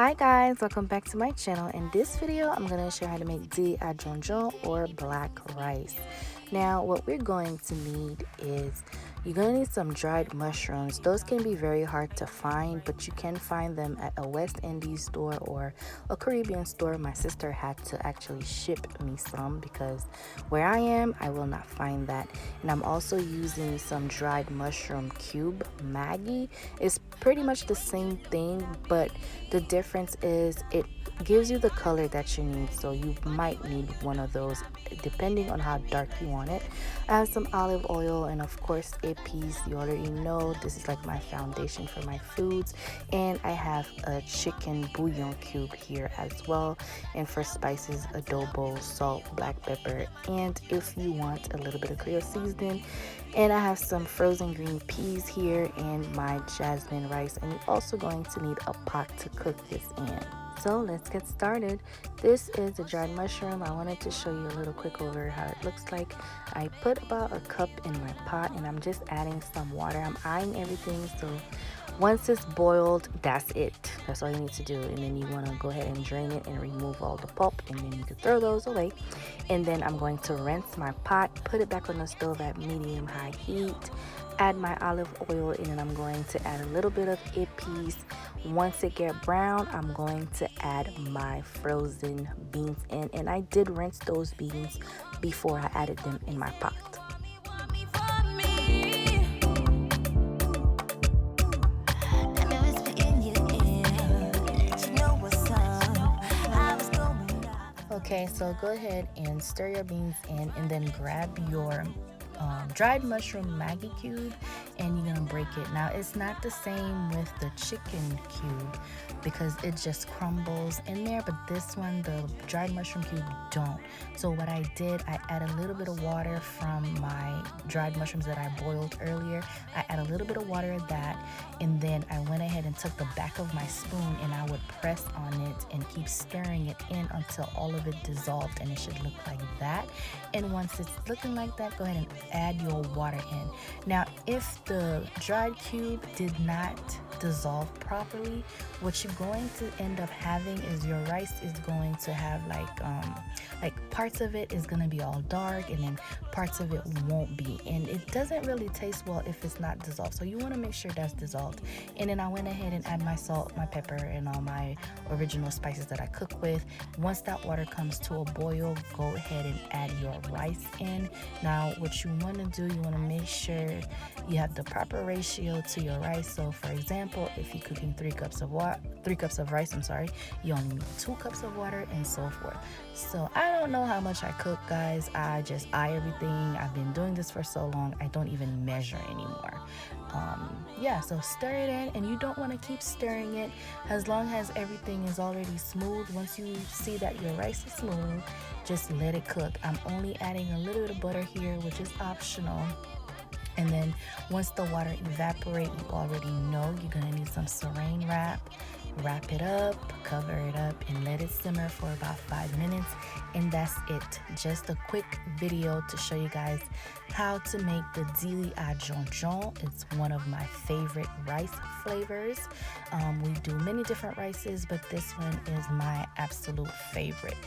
Hi guys, welcome back to my channel. In this video, I'm going to show you how to make Diri Djon Djon or black rice. Now, what we're going to need is you're going to need some dried mushrooms. Those can be very hard to find, but you can find them at a West Indies store or a Caribbean store. My sister had to actually ship me some because where I am, I will not find that. And I'm also using some dried mushroom cube. Magi is pretty much the same thing, but the difference is it gives you the color that you need, so you might need one of those depending on how dark you want it. I have some olive oil and of course a piece, you already know this is like my foundation for my foods, and I have a chicken bouillon cube here as well. And for spices, adobo, salt, black pepper, and if you want a little bit of creole seasoning. And I have some frozen green peas here and my jasmine rice, and you're also going to need a pot to cook this in. So let's get started. This is a dried mushroom. I wanted to show you a little quick over how it looks like. I put about a cup in my pot and I'm just adding some water. I'm eyeing everything, so once it's boiled, that's it. That's all you need to do. And then you want to go ahead and drain it and remove all the pulp, and then you can throw those away. And then I'm going to rinse my pot, put it back on the stove at medium-high heat, add my olive oil, and then I'm going to add a little bit of a piece. Once it gets brown, I'm going to add my frozen beans in, and I did rinse those beans before I added them in my pot. Okay, so go ahead and stir your beans in, and then grab your dried mushroom Maggi cube, and you're gonna break it. Now, it's not the same with the chicken cube because it just crumbles in there, but this one, the dried mushroom cube, don't. So what I did, I add a little bit of water from my dried mushrooms that I boiled earlier. I add a little bit of water of that, and then I went ahead and took the back of my spoon and I would press on it and keep stirring it in until all of it dissolved, and it should look like that. And once it's looking like that, go ahead and add your water in. Now, if the dried cube did not dissolve properly, what you're going to end up having is your rice is going to have like parts of it is going to be all dark, and then parts of it won't be, and it doesn't really taste well if it's not dissolved. So you want to make sure that's dissolved. And then I went ahead and add my salt, my pepper, and all my original spices that I cook with. Once that water comes to a boil, go ahead and add your rice in. Now, what you want to do, you want to make sure you have the proper ratio to your rice. So for example, if you're cooking 3 cups of rice, you only need 2 cups of water, and so forth. So I don't know how much I cook, guys. I just eye everything. I've been doing this for so long, I don't even measure anymore. Yeah, so stir it in, and you don't want to keep stirring it as long as everything is already smooth. Once you see that your rice is smooth, just let it cook. I'm only adding a little bit of butter here, which is optional. And then once the water evaporates, you already know you're gonna need some saran wrap. Wrap it up, cover it up, and let it simmer for about 5 minutes, and that's it. Just a quick video to show you guys how to make the Diri Djon Djon. It's one of my favorite rice flavors. We do many different rices, but this one is my absolute favorite.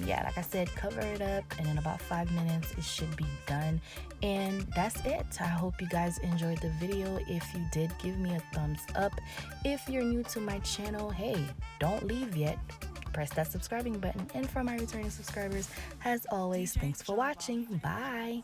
Yeah, like I said, cover it up, and in about 5 minutes it should be done, and that's it. I hope you guys enjoyed the video. If you did, give me a thumbs up. If you're new to my channel, hey, don't leave yet. Press that subscribing button, and for my returning subscribers, as always, thanks for watching. Bye.